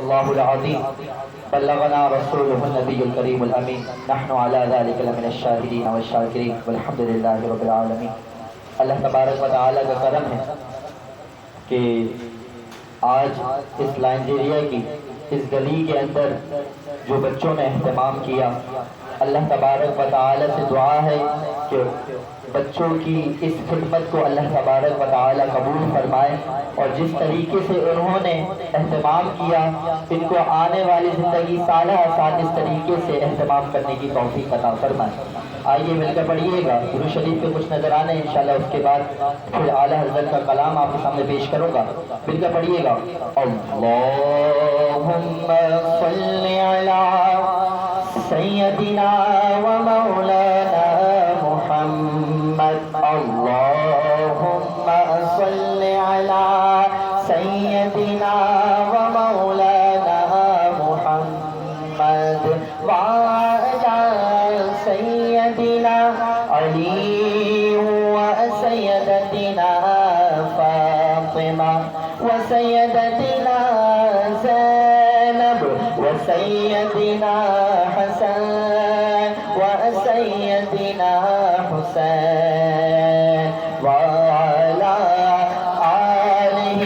الله العظيم بلغنا رسوله النبي الكريم الأمين نحن على ذلك لمن الشاهدين والشاكرين والحمد لله رب العالمين۔ اللہ تبارک و تعالیٰ کا کرم ہے کہ آج اس لائنجیریا کی اس گلی کے اندر جو بچوں نے اہتمام کیا، اللہ تبارک و تعالیٰ سے دعا ہے کہ بچوں کی اس خدمت کو اللہ تبارک و تعالیٰ قبول فرمائے، اور جس طریقے سے انہوں نے اہتمام کیا ان کو آنے والی زندگی سالہ سال اس طریقے سے اہتمام کرنے کی توفیق عطا فرمائے۔ آئیے مل کر پڑھیے گا درود شریف کے کچھ نذرانے، انشاءاللہ اس کے بعد پھر اعلیٰ حضرت کا کلام آپ کے سامنے پیش کروں گا۔ مل کر پڑھیے گا اللہم صلی علی سیدنا و مولانا محمد، اللہم صلی علی سیدنا و مولانا محمد وعلی سیدنا علی و سیدتنا فاطمہ و سیدتنا زینب و سیدنا حسن و سیدنا حسین وعلی آلہ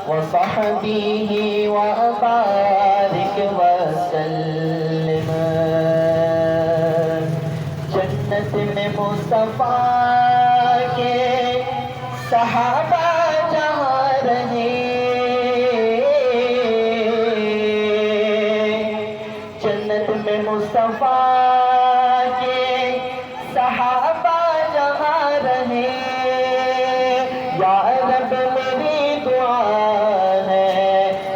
و صحبہ و بارک وسلم۔ جنت میں مصطفیٰ کے صحابہ جہاں رہے، جنت میں مصطفیٰ کے صحابہ جہاں رہے، یا رب میری دعا ہے،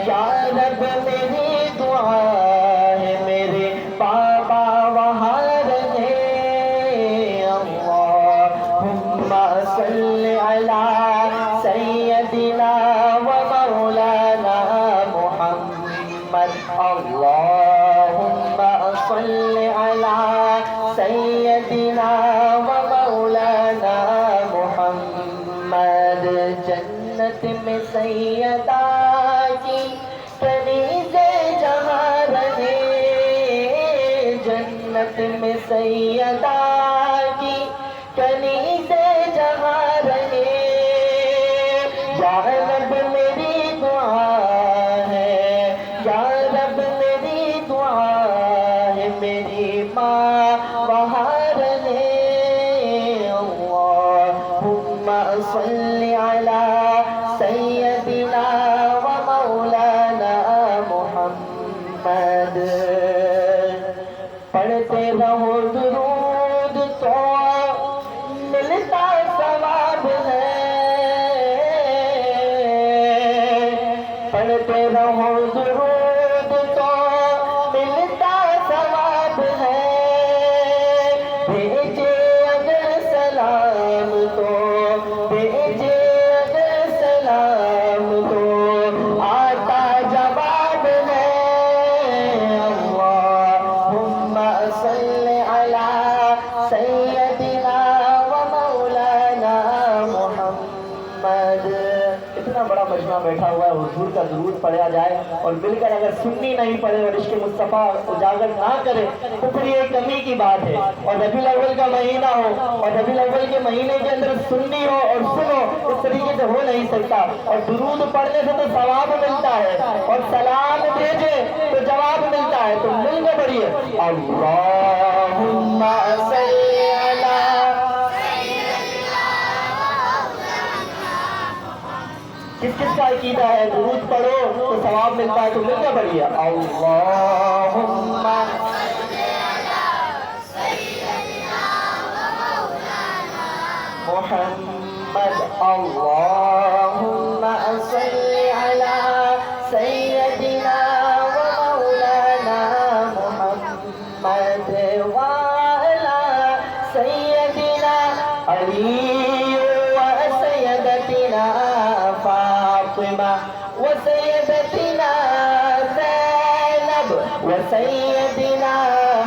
یا رب میری دعا ہے میرے بابا وہاں رہے۔ اللہم صلی علی سیدنا و مولانا محمد، اللہم صلی علی سیدنا و مولانا محمد۔ جنت میں سیدہ کی کنیز جہاں رہے، جنت میں سیدہ کی کنیز جہاں رہے، یا رب میری دعا ہے، یا رب میری دعا ہے میری ماں وہاں رہے۔ اللہم صلی علی سیدنا و مولانا محمد۔ پڑھتے رہو درود تو ملتا ثواب ہے، پڑھتے رہو درود تو ملتا ثواب ہے، بھیجے اگر سلام تو بھیجے اگر سلام تو آتا جواب ہے۔ اللہم صلی علی سیدنا و مولانا محمد۔ اتنا بڑا مجمع بیٹھا ہوا ہے، حضور کا درود پڑھا جائے اور مل کر اگر سنی نہیں پڑھے اور عشق مصطفیٰ اجاگر نہ کرے تو پھر یہ کمی کی بات ہے۔ اور ربیع الاول کا مہینہ ہو اور ربیع الاول کے مہینے کے اندر سنی ہو اور سنو، اس طریقے سے ہو نہیں سکتا۔ اور درود پڑھنے سے تو ثواب ملتا ہے، اور سلام بھیجے تو جواب ملتا ہے۔ تو مل کے پڑھیے اللہم صلی علی کس کس کا عقیدہ ہے درود پڑھو تو ثواب ملتا ہے، تو مل کے پڑھیے اللہم محمد، اللہم صلی علی سیدنا و مولانا محمد وعلی سیدنا علی و سیدتنا فاطمہ و سیدتنا زینب و سیدنا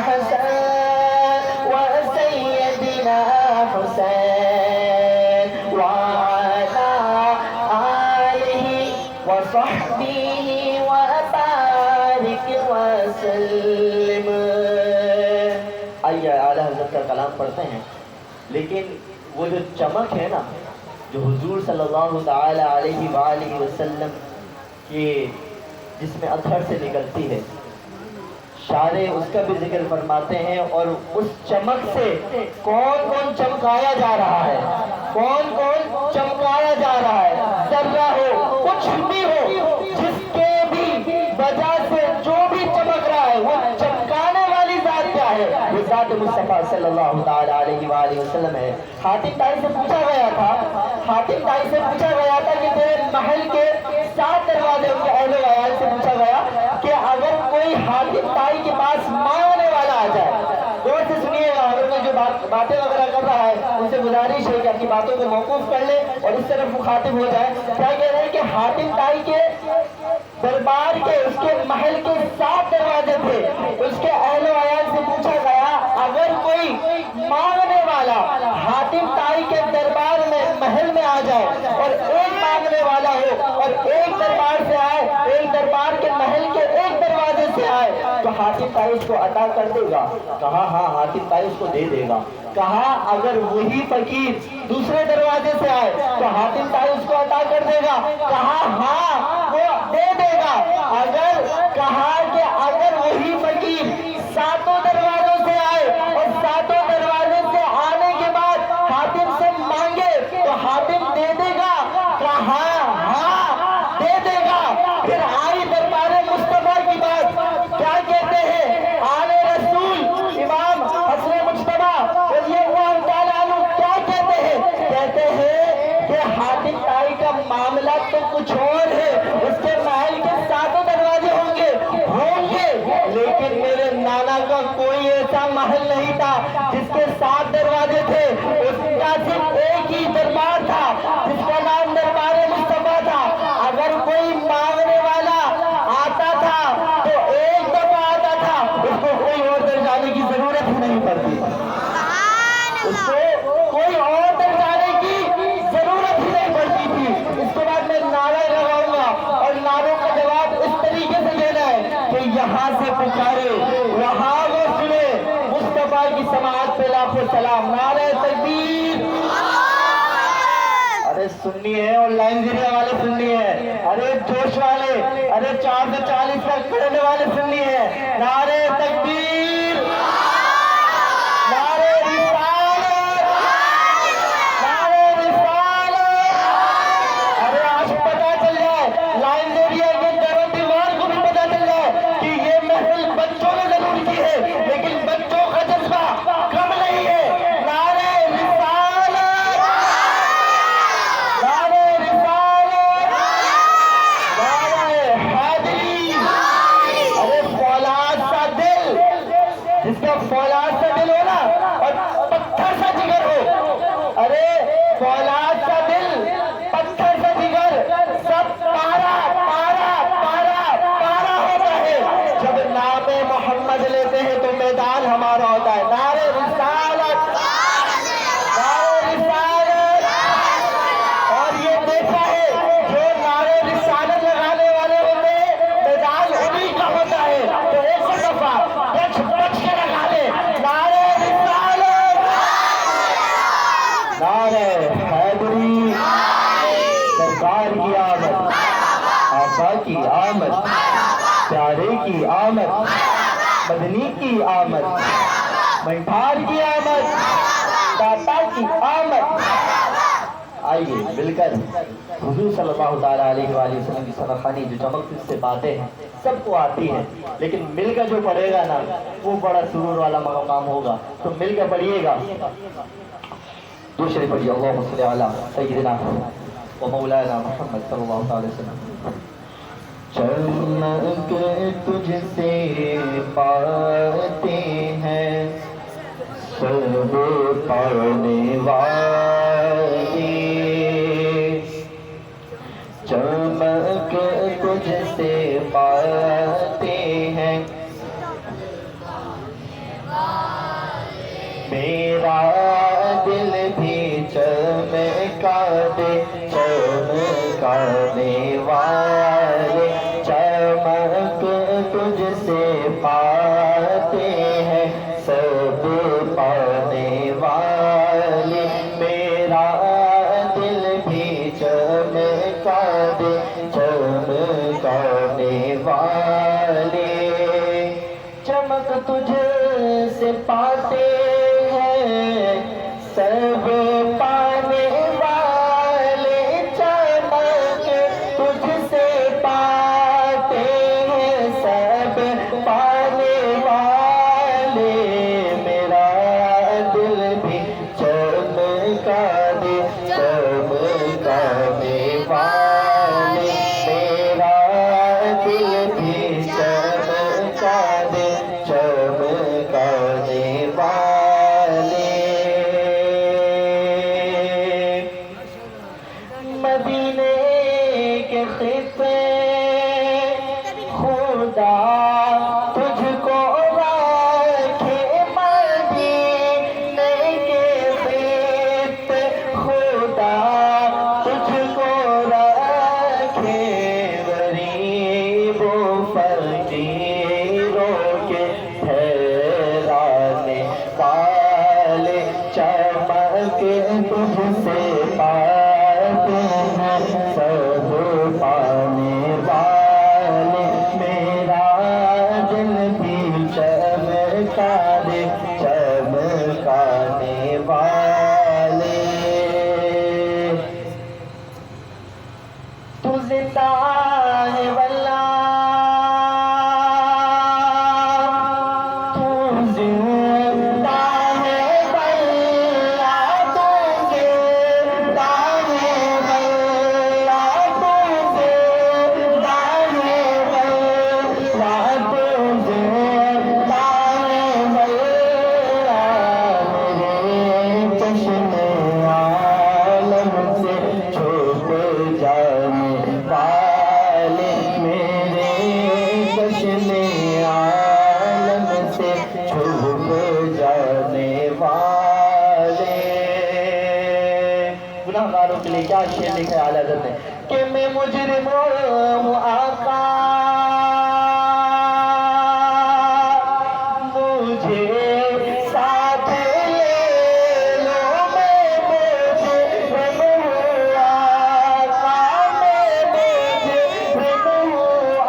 حسن و سیدنا حسین وعلی آلہ و صحبہ و وسلم. آئیے اعلیٰ حضرت کا کلام پڑھتے ہیں، لیکن وہ جو چمک ہے نا جو حضور صلی اللہ تعالی علیہ وآلہ وسلم کے جس میں اثر سے نکلتی ہے، شارع اس کا بھی ذکر فرماتے ہیں. اور اس چمک سے کون کون چمکایا جا رہا ہے، کون کون چمکایا جا رہا ہے. ذرہ ہو، کچھ بھی ہو، جس کے بھی وجہ سے جو بھی چمک رہا ہے، وہ چمکانے والی ذات کیا ہے؟ وہ ذات مصطفیٰ صلی اللہ تعالی علیہ وآلہ وسلم ہے. حاتم طائی سے پوچھا گیا تھا کہ تیرے محل کے 7 دروازے، ان کے اہل و عیال سے پوچھا گیا کہ اگر کوئی حاتم طائی کے پاس مانگنے والا آ جائے، غور سے سنیے گا، اگر کوئی جو باتیں وغیرہ کر رہا ہے ان سے گزارش ہے کہ اپنی باتوں کو موقوف کر لے اور اس طرف مخاطب ہو جائے. کیا کہہ رہے ہیں کہ حاتم طائی کے دربار کے، اس کے محل کے 7 دروازے تھے. اس کے اہل و عیال سے پوچھا گیا اگر کوئی مانگنے والا حاتم طائی کے دربار میں محل میں آ جائے اور ایک مانگنے والا ہو اور ایک دربار سے آئے، ایک دربار کے محل کے ایک دروازے سے آئے، تو حاتم طائی اس کو عطا کر دے گا؟ کہا ہاں، حاتم طائی اس کو دے دے گا. کہا اگر وہی فقیر دوسرے دروازے سے آئے تو حاتم طائی اس کو عطا کر دے گا؟ کہا ہاں، وہ دے دے گا. کہا کہ اگر وہی فقیر 7 دروازوں سے آئے اور 7 دروازے سے آنے کے بعد حاتم سے مانگے تو حاتم دے دے گا؟ کہا ہاں، دے دے گا. پھر آئی دربار مصطفیٰ کی بات. کیا کہتے ہیں آل رسول امام حسن مجتبیٰ رضی اللہ تعالیٰ عنہ کیا کہتے ہیں؟ کہتے ہیں کہ حاتم طائی کا معاملہ تو کچھ اور ہے، اس کے محل کے 7 دروازے ہوں گے، لیکن میرے نانا کا کوئی ایسا محل نہیں تھا جس کے 7 دروازے تھے. اس کا صرف ایک ہی دربار تھا جس کا نام دربار مصطفیٰ تھا. اگر کوئی مانگنے والا آتا تھا تو ایک دفعہ آتا تھا، اس کو کوئی اور در جانے کی ضرورت ہی نہیں پڑتی، اس کو کوئی اور در جانے کی ضرورت ہی نہیں پڑتی تھی. اس کے بعد میں نعرہ لگاؤں گا اور نعروں کا جواب اس طریقے سے دینا ہے کہ یہاں سے پکارے وہاں وہ سنے، مصطفیٰ کی سماعت پہ لاکھوں سلام. نعرہ تکبیر. ارے سننی ہے، اور لائن ذریعہ والے سننی ہے، ارے جوش والے، ارے 440 تک پڑھنے والے سننی ہے. نعرہ تکبیر، نعرہ رسالت، نعرہ رسالت. ارے آج پتا چل جائے لائن ذریعہ کے درو دیوار کو بھی پتا چل جائے کہ یہ محفل بچوں نے ضرور کی ہے، لیکن بچوں کا جذبہ کم نہیں ہے. نعرہ رسالت، نعرہ رسالت، نعرہ حیدری. ارے فولاد سا دل، جس کا فولاد سا دل ہو نا اور پتھر سا جگر ہو، ارے فولاد سا دل، پتھر سا جگر، سب پارا پارا پارا پارا ہوتا ہے. جب نام محمد لیتے ہیں تو میدان ہمارا ہوتا ہے. نعرہ رسالت، نعرہ رسالت. اور یہ دیکھا ہے جو نعرہ رسالت لگانے والے ہوتے ہیں میدان انہی کا ہوتا ہے. تو ایک دفعہ بچ بچ کے لگا لے. نعرہ رسالت، نعرہ حیدری. سرکار کی آمد، آقا کی آمد، پیارے کی آمد، مدنی کی آمد، منٹھار کی آمد، داتا کی آمد. آئیے مل کر حضور صلی اللہ تعالیٰ علیہ وآلہ وسلم کی سنخانی جو چمک سے باتیں ہیں سب کو آتی ہیں، لیکن مل کر جو پڑھے گا نا وہ بڑا سرور والا مقام ہوگا. تو مل کر پڑھیے گا. دوسرے پڑھیے اللہم صلی علی سیدنا و مولانا محمد صلی اللہ علیہ وسلم. چمک تجھ سے پاتے ہیں سب پڑھنے والے، چمک تجھ سے پاتے ہیں میرا دل بھی چمکا دے چمکانے والے. چمک تجھ سے تجھ سے پاتے ہیں سب پانے والے چمک تجھ سے پاتے ہیں سب پانے والے میرا دل بھی چمکا دے چمکانے والے میرا دل بھی چمکا دے چمکانے والے مدینے کے خطے خدا تجھ کو رکھے مدینے کے خطے خدا تجھ کو رکھے غریب و فقیروں کے ٹھہرانے والے چمک تجھ سے پاتے ہیں سب پانے والے میرا دل بھی چمکا دے چمکانے والے تو زندہ ہے واللہ تو زندہ ہے واللہ تو زندہ ہے واللہ تو زندہ ہے واللہ تو زندہ ہے واللہ میرے چشم عالم سے چھپ جانے والے میرے چشم عالم سے چھپ جانے والے گناہ گاروں کے لیے کیا شعر لکھا ہے اعلیٰ حضرت نے کہ میں مجرم ہوں آقا مجھے ساتھ لے لو میں مجرم ہوں آقا میں مجرم ہوں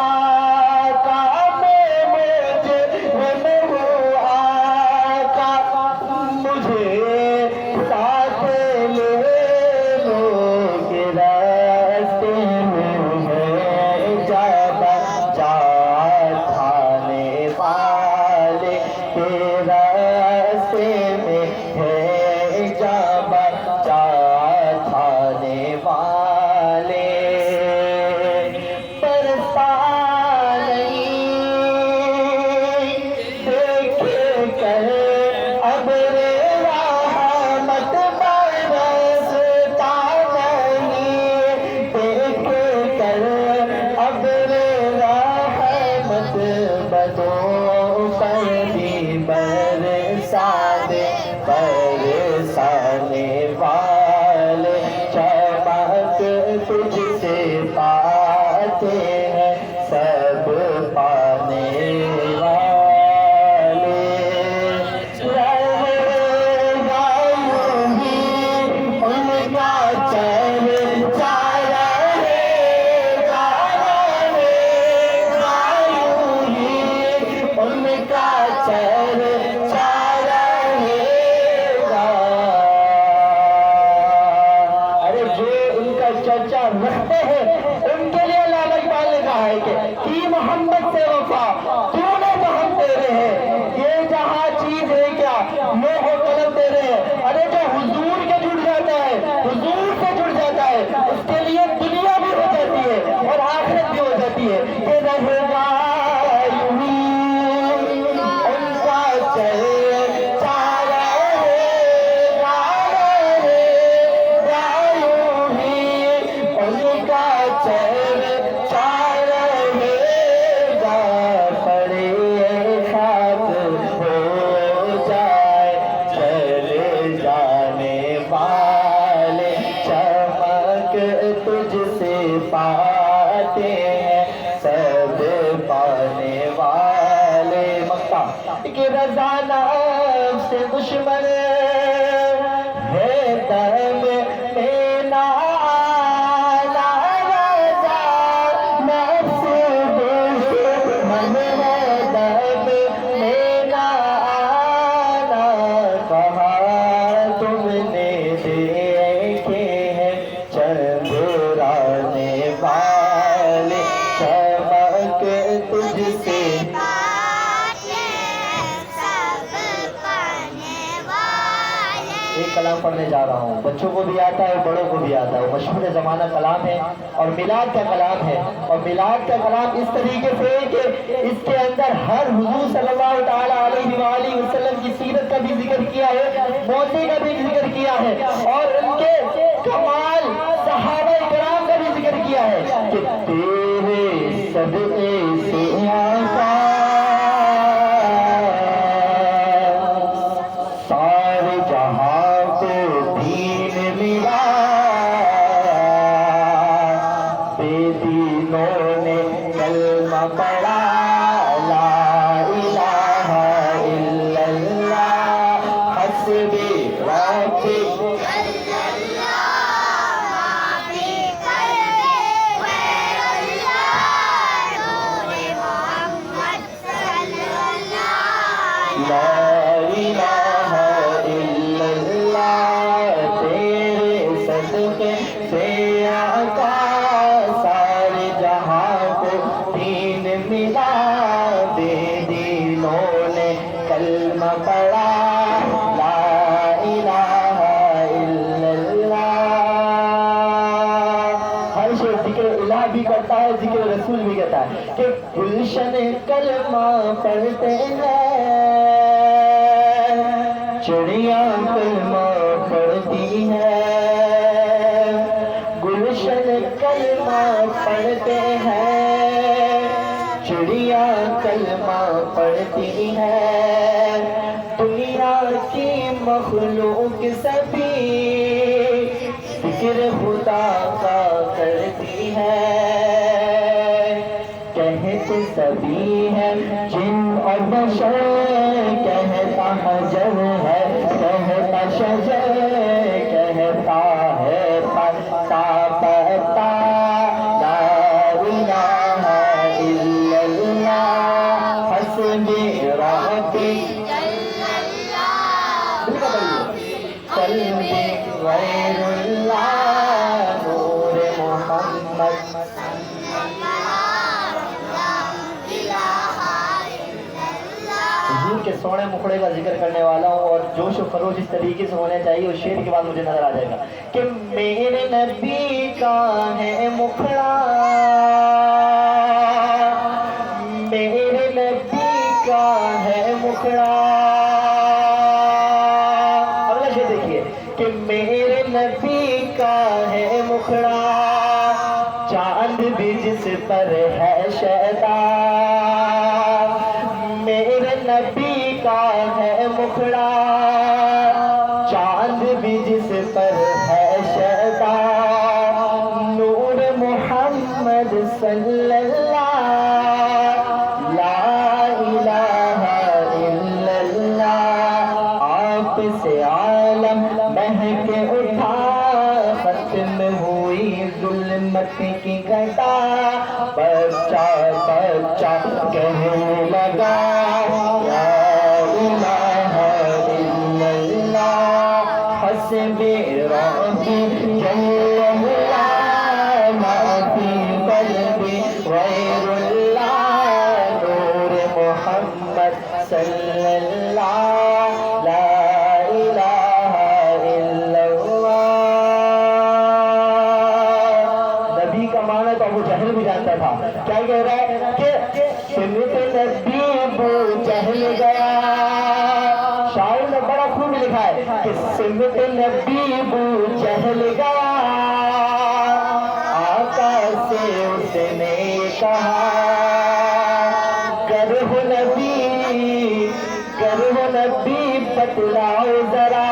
آقا میں مجرم ہوں آقا مجھے ساتھ لے لو کہ راستے میں ہے جانا جا تھانے والے کہ راستے میں ہے جانا جا تھانے والے برسا نہیں دیکھ کر ابر رحمت برستا نہیں دیکھ کر ابر رحمت بدوں پر بھی برسا دے برسانے والے چمک تجھ سے پاتے ہیں سب پانے والے رہے گا یوں ہی ان کا چرچا رہے گا یوں ہی ان کا چرچا رہے گا ارے جو ان کا چرچا رکھتے ہیں ان کے لیے اللہ اقبال نے کہا ہے کہ کی محمد سے وفا کیوں نے تو ہم تیرے ہیں یہ جہاں چیز ہے کیا لوگ و قلم تیرے ہیں ارے جو حضور کے جڑ جاتا ہے حضور سے جڑ جاتا ہے اس کے لیے دنیا بھی ہو جاتی ہے اور آخرت بھی ہو جاتی ہے کہ رہے گا یوں ہی ان کا چرچا رہے گا یوں ہی ان کا چرچا رہے گا پڑے خاک ہو جائے چلے جانے والے چمک تجھ سے پاتے ہیں سب پانے والے مکہ کہ رضا نفس سے دشمن ہے دم میں نالا رضا نفس سے دشمن ہے دم میں کلام پڑھنے جا رہا ہوں، بچوں کو بھی آتا ہے بڑوں کو بھی آتا ہے، مشہور زمانہ کلام ہے اور میلاد کا کلام ہے۔ اور میلاد کا کلام اس طریقے سے ہے کہ اس کے اندر ہر حضور صلی اللہ تعالیٰ علیہ وآلہ وسلم کی سیرت کا بھی ذکر کیا ہے، موتی کا بھی ذکر کیا ہے، اور ان کے کمال صحابہ کرام کا بھی ذکر کیا ہے کہ تیرے صدقے سے آقا سارے جہاں کو دین ملا، بے دینوں نے کلمہ پڑھا، لا الہ الا اللہ حسبی ربی کلمہ پڑھا، لا الہ الا اللہ۔ ہر شخص ذکر الہ بھی کرتا ہے، ذکر رسول بھی کرتا ہے کہ گلشن کلمہ پڑھتے ہیں، چڑیاں کلمہ پڑھتی ہیں، گلشن کلمہ پڑھتے ہیں، چڑیاں کلمہ پڑھتی ہے، دنیا کی مخلوق سبھی ذکر خدا کا کرتی ہے، کہتے سبھی ہے جن اور بشر، کہتا حجر ہے، کہتا شجر، کہتا ہے پتا پتا، لا الہ الا اللہ حسبی ربی قلبی غیر اللہ نور محمد۔ حضور کے سونے مکھڑے کا ذکر کرنے والا ہوں، اور جوش و خروش اس طریقے سے ہونے چاہیے، اس شعر کے بعد مجھے نظر آ جائے گا کہ میرے نبی کا ہے مکھڑا، میرے نبی کا ہے مکھڑا۔ اگلا شعر دیکھیے کہ میرے نبی کا ہے مکھڑا، چاند بھی جس پر ہے شیدا، میرے نبی کا ہے مکھڑا، چاند بھی جس پر ہے شیدا، نور محمد صلی اللہ، لا الہ الا اللہ، آپ سے عالم مہک اٹھا، ختم ہوئی ظلمت کی گھٹا، بچہ بچہ کہنے لگا، لا الہ الا اللہ حسبی ربی جل اللہ، ما فی قلبی غیر اللہ نور محمد صلی اللہ، لا الہ الا اللہ۔ نبی کا معنی تو ابو جہل بھی جانتا تھا، کیا کہہ رہا ہے کہ سمت نبی ابو جہل گیا، شاعر نے بڑا خوب لکھا ہے کہ سمت نبی ابو جہل گیا، آقا سے اس نے کہا، گر ہو نبی بتلاؤ ذرا،